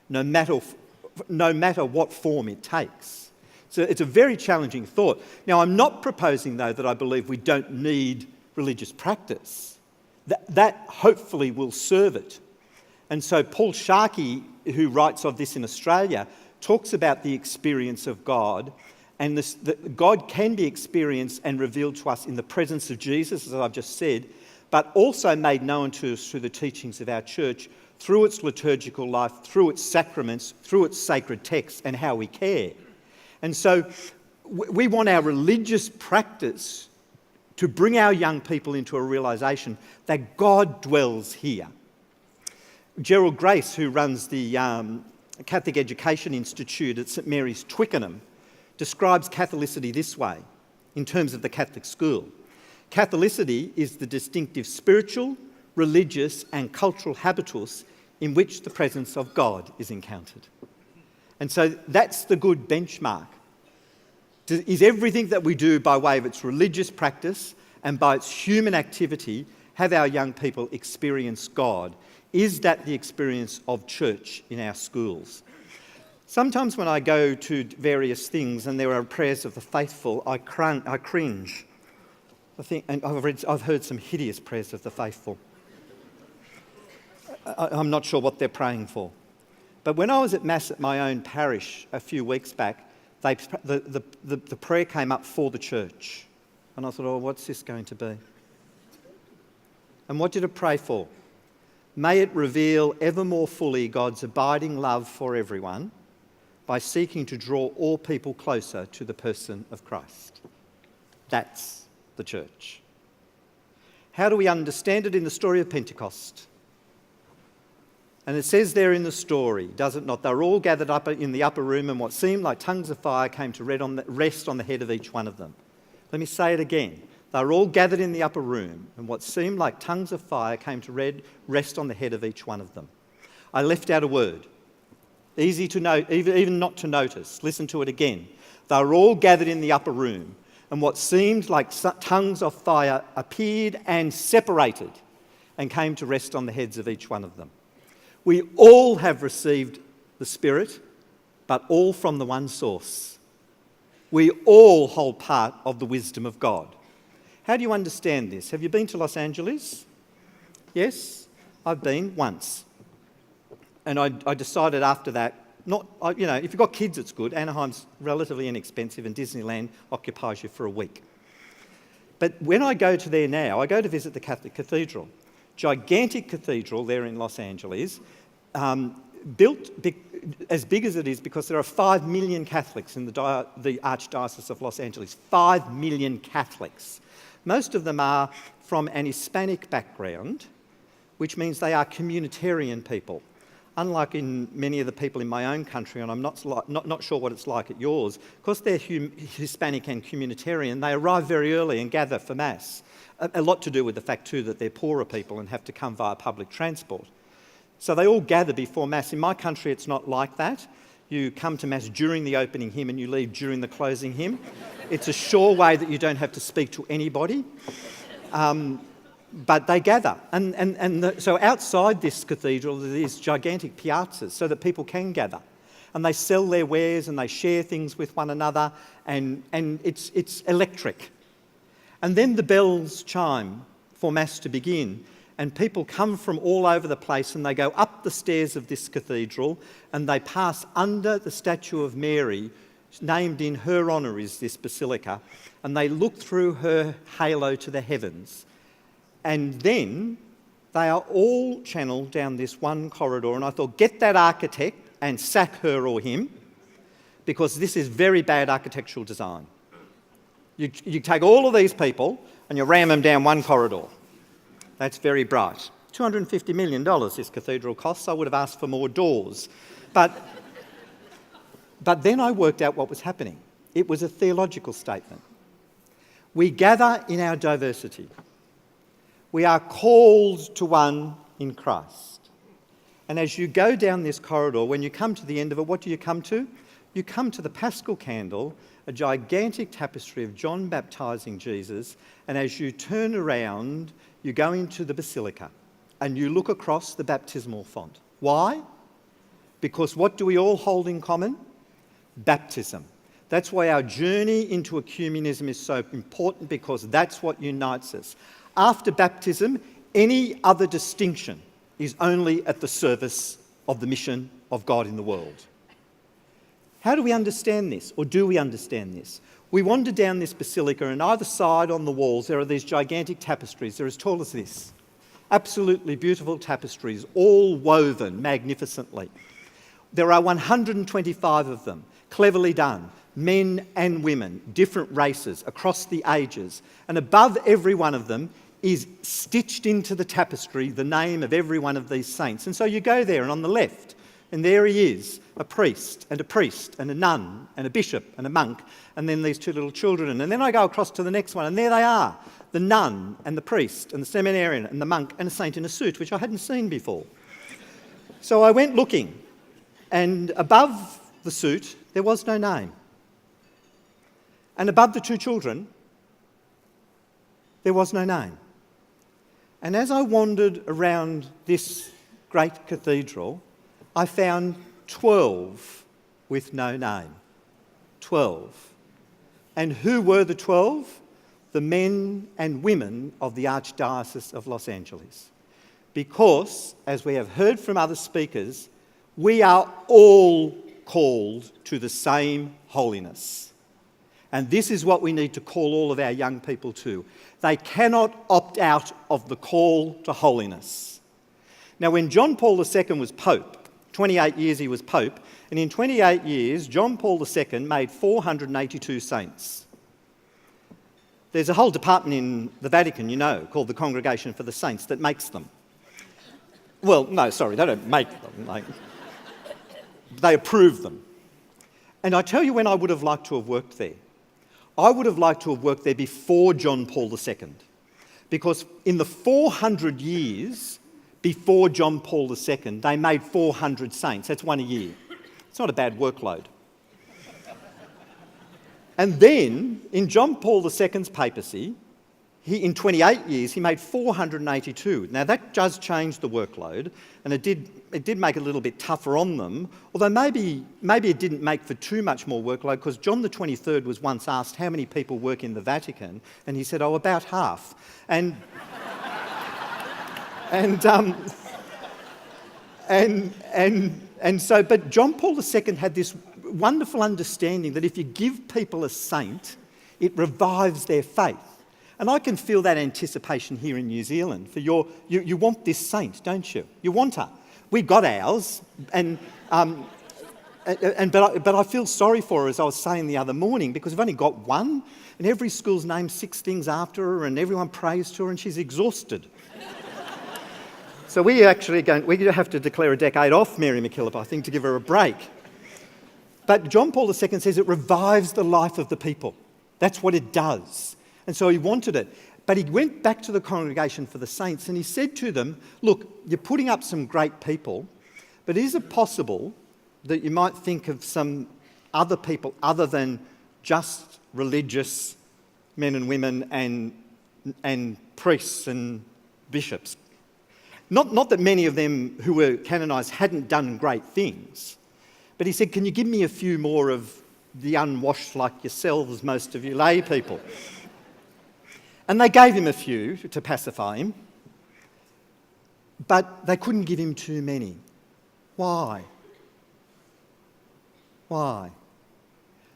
Speaker 1: no matter what form it takes." So it's a very challenging thought. Now, I'm not proposing, though, that I believe we don't need religious practice. That hopefully will serve it. And so Paul Sharkey, who writes of this in Australia, talks about the experience of God, and that God can be experienced and revealed to us in the presence of Jesus, as I've just said, but also made known to us through the teachings of our church, through its liturgical life, through its sacraments, through its sacred texts, and how we care. And so we want our religious practice to bring our young people into a realisation that God dwells here. Gerald Grace, who runs the Catholic Education Institute at St Mary's, Twickenham, describes Catholicity this way, in terms of the Catholic school. Catholicity is the distinctive spiritual, religious and cultural habitus in which the presence of God is encountered. And so that's the good benchmark. Is everything that we do by way of its religious practice and by its human activity, have our young people experience God? Is that the experience of church in our schools? Sometimes when I go to various things and there are prayers of the faithful, I cringe. I've heard some hideous prayers of the faithful. I'm not sure what they're praying for. But when I was at Mass at my own parish a few weeks back, the prayer came up for the church. And I thought, what's this going to be? And what did it pray for? May it reveal ever more fully God's abiding love for everyone by seeking to draw all people closer to the person of Christ. That's the church. How do we understand it in the story of Pentecost? And it says there in the story, does it not? They were all gathered up in the upper room, and what seemed like tongues of fire came to rest on the head of each one of them. Let me say it again. They were all gathered in the upper room, and what seemed like tongues of fire came to rest on the head of each one of them. I left out a word. Easy to note, even not to notice. Listen to it again. They were all gathered in the upper room, and what seemed like tongues of fire appeared and separated and came to rest on the heads of each one of them. We all have received the Spirit, but all from the one source. We all hold part of the wisdom of God. How do you understand this? Have you been to Los Angeles? Yes, I've been once. And I decided after that, if you've got kids, it's good. Anaheim's relatively inexpensive and Disneyland occupies you for a week. But when I go to there now, I go to visit the Catholic Cathedral. Gigantic cathedral there in Los Angeles, built as big as it is because there are 5 million Catholics in the Archdiocese of Los Angeles. 5 million Catholics. Most of them are from an Hispanic background, which means they are communitarian people. Unlike in many of the people in my own country, and I'm not sure what it's like at yours, because they're Hispanic and communitarian, they arrive very early and gather for Mass. A lot to do with the fact too that they're poorer people and have to come via public transport. So they all gather before Mass. In my country, it's not like that. You come to Mass during the opening hymn and you leave during the closing hymn. It's a sure way that you don't have to speak to anybody. But they gather. So outside this cathedral, there's gigantic piazzas so that people can gather. And they sell their wares and they share things with one another, and it's electric. And then the bells chime for Mass to begin, and people come from all over the place and they go up the stairs of this cathedral and they pass under the statue of Mary, named in her honour is this basilica, and they look through her halo to the heavens. And then they are all channeled down this one corridor, and I thought, get that architect and sack her or him, because this is very bad architectural design. You take all of these people and you ram them down one corridor. That's very bright. $250 million this cathedral costs. I would have asked for more doors. But then I worked out what was happening. It was a theological statement. We gather in our diversity. We are called to one in Christ. And as you go down this corridor, when you come to the end of it, what do you come to? You come to the Paschal candle, a gigantic tapestry of John baptising Jesus, and as you turn around, you go into the basilica and you look across the baptismal font. Why? Because what do we all hold in common? Baptism. That's why our journey into ecumenism is so important, because that's what unites us. After baptism, any other distinction is only at the service of the mission of God in the world. How do we understand this, or do we understand this? We wander down this basilica, and either side on the walls there are these gigantic tapestries. They're as tall as this. Absolutely beautiful tapestries, all woven magnificently. There are 125 of them, cleverly done. Men and women, different races, across the ages. And above every one of them is stitched into the tapestry the name of every one of these saints. And so you go there, and on the left, and there he is, a priest, and a nun, and a bishop, and a monk, and then these two little children. And then I go across to the next one, and there they are, the nun, and the priest, and the seminarian, and the monk, and a saint in a suit, which I hadn't seen before. So I went looking, and above the suit, there was no name. And above the two children, there was no name. And as I wandered around this great cathedral, I found 12 with no name. 12. And who were the 12? The men and women of the Archdiocese of Los Angeles. Because, as we have heard from other speakers, we are all called to the same holiness. And this is what we need to call all of our young people to. They cannot opt out of the call to holiness. Now, when John Paul II was Pope, 28 years he was Pope, and in 28 years, John Paul II made 482 saints. There's a whole department in the Vatican, called the Congregation for the Saints that makes them. Well, no, sorry, they don't make them. They approve them. And I tell you when I would have liked to have worked there. I would have liked to have worked there before John Paul II. Because in the 400 years before John Paul II, they made 400 saints. That's one a year. It's not a bad workload. And then, in John Paul II's papacy, in 28 years, he made 482. Now, that does change the workload, and it did make it a little bit tougher on them, although maybe it didn't make for too much more workload, because John the 23rd was once asked how many people work in the Vatican, and he said, oh, about half. And so, but John Paul II had this wonderful understanding that if you give people a saint, it revives their faith. And I can feel that anticipation here in New Zealand for you want this saint, don't you? You want her. We got ours, but I feel sorry for her, as I was saying the other morning, because we've only got one, and every school's named 6 things after her, and everyone prays to her, and she's exhausted. So we have to declare a decade off Mary MacKillop, I think, to give her a break. But John Paul II says it revives the life of the people. That's what it does. And so he wanted it. But he went back to the congregation for the saints and he said to them, look, you're putting up some great people, but is it possible that you might think of some other people other than just religious men and women and priests and bishops? Not that many of them who were canonised hadn't done great things, but he said, can you give me a few more of the unwashed like yourselves, most of you lay people? And they gave him a few to pacify him, but they couldn't give him too many. Why? Why?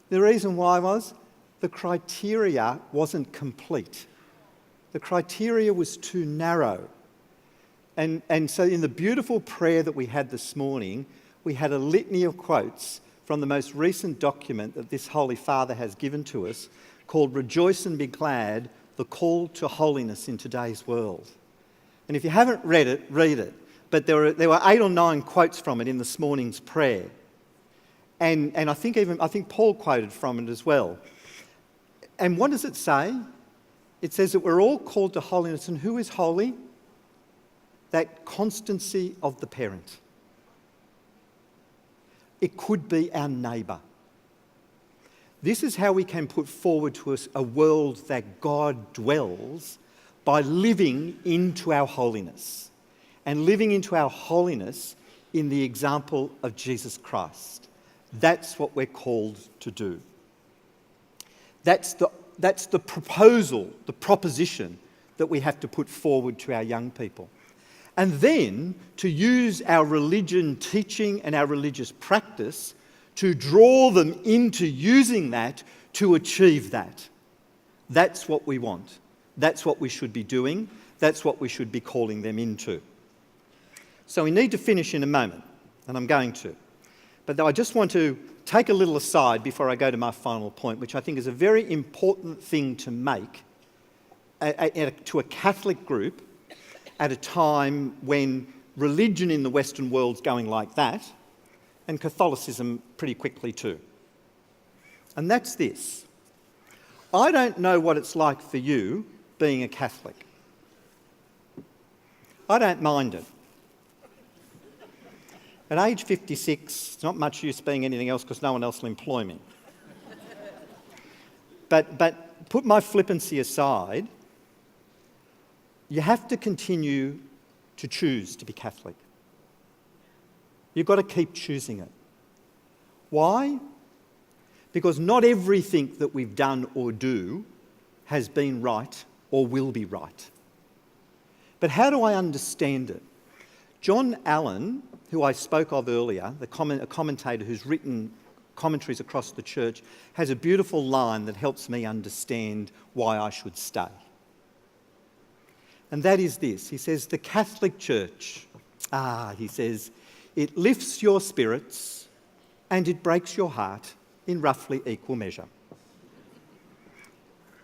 Speaker 1: The reason why was the criteria wasn't complete. The criteria was too narrow. And so in the beautiful prayer that we had this morning, we had a litany of quotes from the most recent document that this Holy Father has given to us called Rejoice and Be Glad, the Call to Holiness in Today's World. And if you haven't read it, read it. But there were 8 or 9 quotes from it in this morning's prayer. And I think Paul quoted from it as well. And what does it say? It says that we're all called to holiness. And who is holy? That constancy of the parent. It could be our neighbour. This is how we can put forward to us a world that God dwells by living into our holiness. And living into our holiness in the example of Jesus Christ. That's what we're called to do. That's the proposal, the proposition that we have to put forward to our young people. And then to use our religion teaching and our religious practice to draw them into using that to achieve that. That's what we want. That's what we should be doing. That's what we should be calling them into. So we need to finish in a moment, and I'm going to. But I just want to take a little aside before I go to my final point, which I think is a very important thing to make to a Catholic group at a time when religion in the Western world's going like that, and Catholicism pretty quickly too. And that's this. I don't know what it's like for you being a Catholic. I don't mind it. At age 56, it's not much use being anything else because no one else will employ me. But put my flippancy aside, you have to continue to choose to be Catholic. You've got to keep choosing it. Why? Because not everything that we've done or do has been right or will be right. But how do I understand it? John Allen, who I spoke of earlier, a commentator who's written commentaries across the church, has a beautiful line that helps me understand why I should stay. And that is this. He says, the Catholic Church, he says, it lifts your spirits and it breaks your heart in roughly equal measure.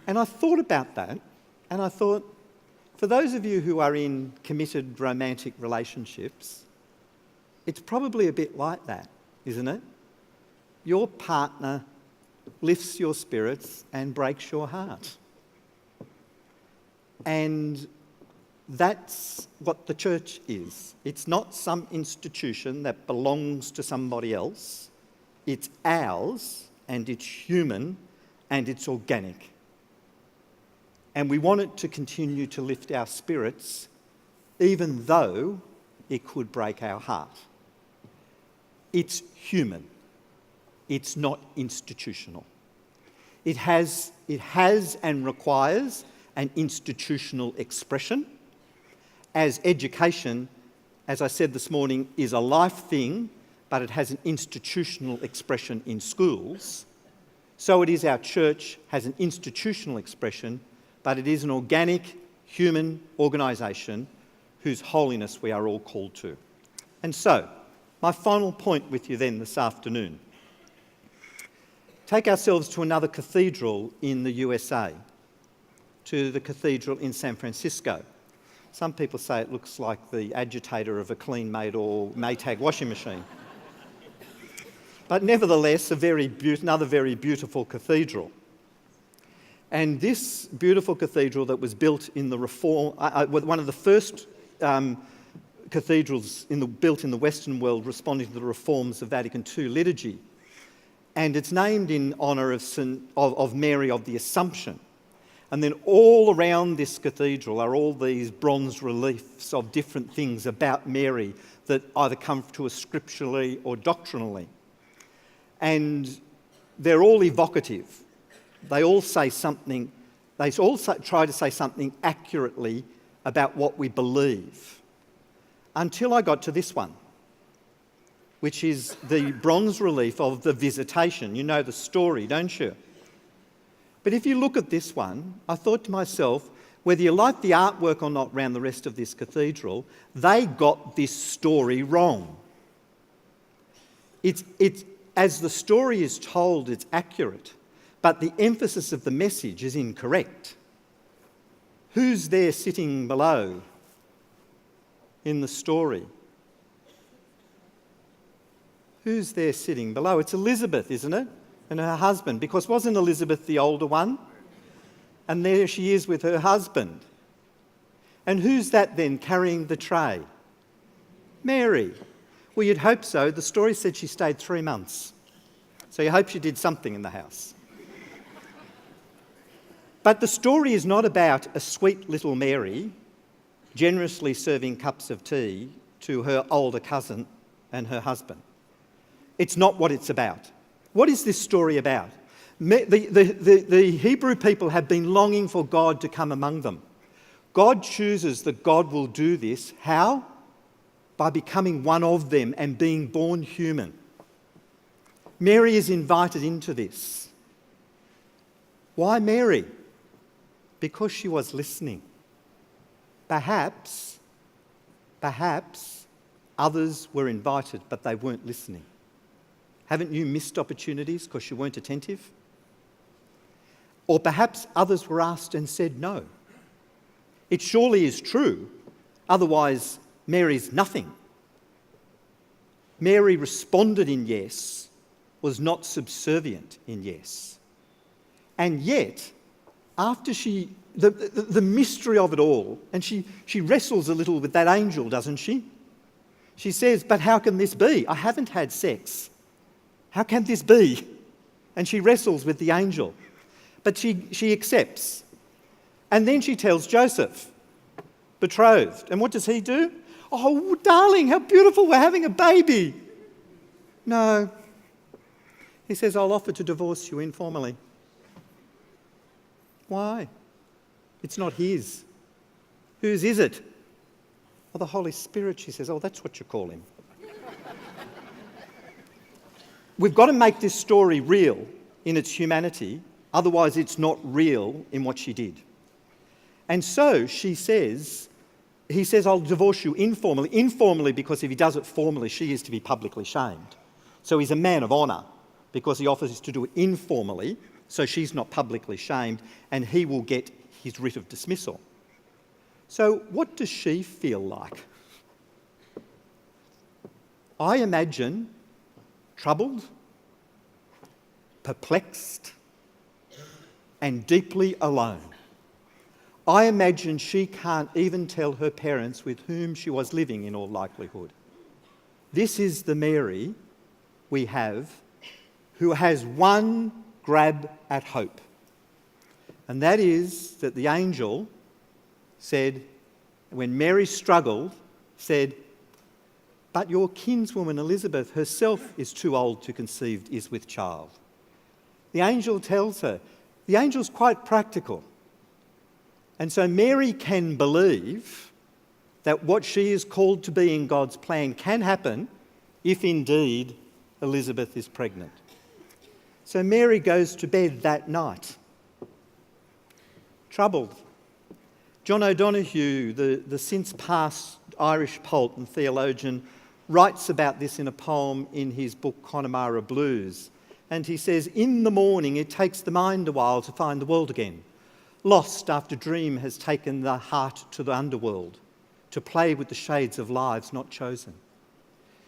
Speaker 1: And I thought about that, and I thought, For those of you who are in committed romantic relationships, it's probably a bit like that, isn't it? Your partner lifts your spirits and breaks your heart. And that's what the church is. It's not some institution that belongs to somebody else. It's ours, and it's human, and it's organic. And we want it to continue to lift our spirits, even though it could break our heart. It's human. It's not institutional. It has and requires an institutional expression, as education, as I said this morning, is a life thing, but it has an institutional expression in schools. So it is our church has an institutional expression, but it is an organic human organisation whose holiness we are all called to. And so, my final point with you then this afternoon. Take ourselves to another cathedral in the USA, to the cathedral in San Francisco. Some people say it looks like the agitator of a clean-made or Maytag washing machine. But nevertheless, another very beautiful cathedral. And this beautiful cathedral that was built in the one of the first cathedrals built in the Western world responding to the reforms of Vatican II liturgy. And it's named in honour of Mary of the Assumption. And then all around this cathedral are all these bronze reliefs of different things about Mary that either come to us scripturally or doctrinally. And they're all evocative. They all say something, they all try to say something accurately about what we believe. Until I got to this one, which is the bronze relief of the Visitation. You know the story, don't you? But if you look at this one, I thought to myself, whether you like the artwork or not around the rest of this cathedral, they got this story wrong. It's as the story is told, it's accurate, but the emphasis of the message is incorrect. Who's there sitting below in the story? Who's there sitting below? It's Elizabeth, isn't it? And her husband, because wasn't Elizabeth the older one? And there she is with her husband. And who's that then carrying the tray? Mary. Well, you'd hope so. The story said she stayed 3 months. So you hope she did something in the house. But the story is not about a sweet little Mary generously serving cups of tea to her older cousin and her husband. It's not what it's about. What is this story about? The Hebrew people have been longing for God to come among them. God chooses that God will do this. How? By becoming one of them and being born human. Mary is invited into this. Why Mary? Because she was listening. Perhaps others were invited, but they weren't listening. Haven't you missed opportunities because you weren't attentive? Or perhaps others were asked and said no. It surely is true, otherwise Mary's nothing. Mary responded in yes, was not subservient in yes. And yet, after the mystery of it all, and she wrestles a little with that angel, doesn't she? She says, but how can this be? I haven't had sex. How can this be? And she wrestles with the angel. But she accepts. And then she tells Joseph, betrothed. And what does he do? Oh, darling, how beautiful, we're having a baby. No. He says, I'll offer to divorce you informally. Why? It's not his. Whose is it? Oh, the Holy Spirit, she says. Oh, that's what you call him. We've got to make this story real in its humanity, otherwise it's not real in what she did. And so he says, I'll divorce you informally. Informally because if he does it formally, she is to be publicly shamed. So he's a man of honour because he offers to do it informally, so she's not publicly shamed, and he will get his writ of dismissal. So what does she feel like? I imagine troubled, perplexed, and deeply alone. I imagine she can't even tell her parents with whom she was living in all likelihood. This is the Mary we have who has one grab at hope. And that is that the angel said, when Mary struggled, said, "But your kinswoman Elizabeth herself is too old to conceive, is with child." The angel tells her, the angel's quite practical. And so Mary can believe that what she is called to be in God's plan can happen if indeed Elizabeth is pregnant. So Mary goes to bed that night, troubled. John O'Donoghue, the since-passed Irish poet and theologian, writes about this in a poem in his book Connemara Blues. And he says, "In the morning it takes the mind a while to find the world again, lost after dream has taken the heart to the underworld, to play with the shades of lives not chosen.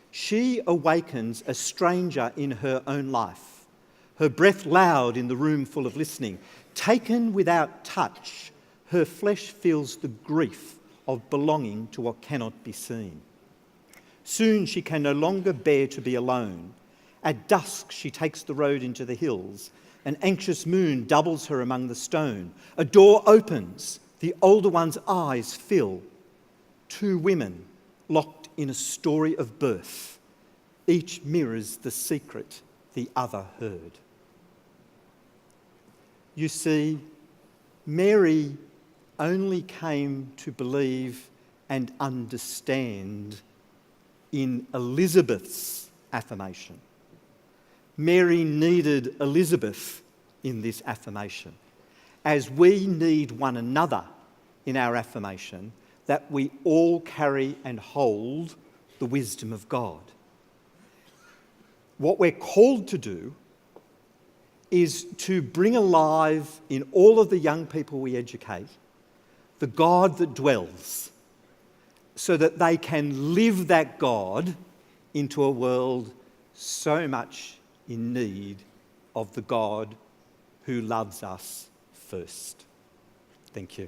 Speaker 1: She awakens a stranger in her own life, her breath loud in the room full of listening. Taken without touch, her flesh feels the grief of belonging to what cannot be seen. Soon she can no longer bear to be alone. At dusk she takes the road into the hills. An anxious moon doubles her among the stone. A door opens, the older one's eyes fill. Two women locked in a story of birth. Each mirrors the secret the other heard." You see, Mary only came to believe and understand in Elizabeth's affirmation. Mary needed Elizabeth in this affirmation, as we need one another in our affirmation that we all carry and hold the wisdom of God. What we're called to do is to bring alive in all of the young people we educate the God that dwells, so that they can live that God into a world so much in need of the God who loves us first. Thank you.